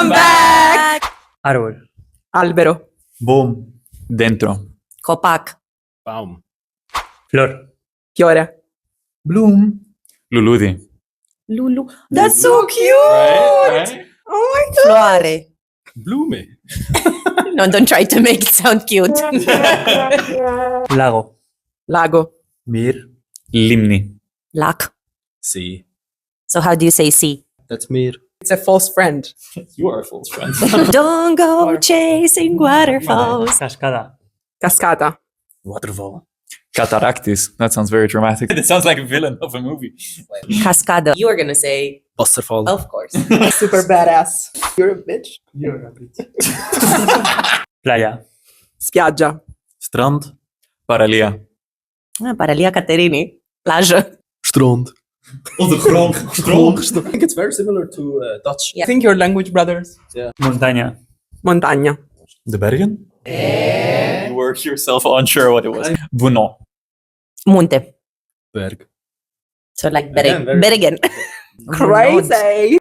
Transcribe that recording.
Welcome back! Árbol. Albero. Boom. Dentro. Copac. Baum. Flor. Fiore. Bloom. Luludi. Lulu. That's so cute! Right? Oh my god! Floare. Blume. No, don't try to make it sound cute. Lago. Lago. Mir. Limni. Lac. See. So how do you say see? That's mir. It's a false friend. You are a false friend. Don't go chasing waterfalls. Cascada. Cascata. Waterfall. Cataractis. That sounds very dramatic. It sounds like a villain of a movie. Cascada. You are gonna say, Wasserfall. of course. Super badass. You're a bitch. Playa. Spiaggia. Strand. Paralia. Paralia Caterini. Plage. Strand. Ondergrond. I think it's very similar to Dutch. Yeah. Think your language, brothers. Montaña. Montagna. De Bergen. You were yourself unsure what it was. Bounon. Monte. Berg. So like Again, very- Bergen. Crazy.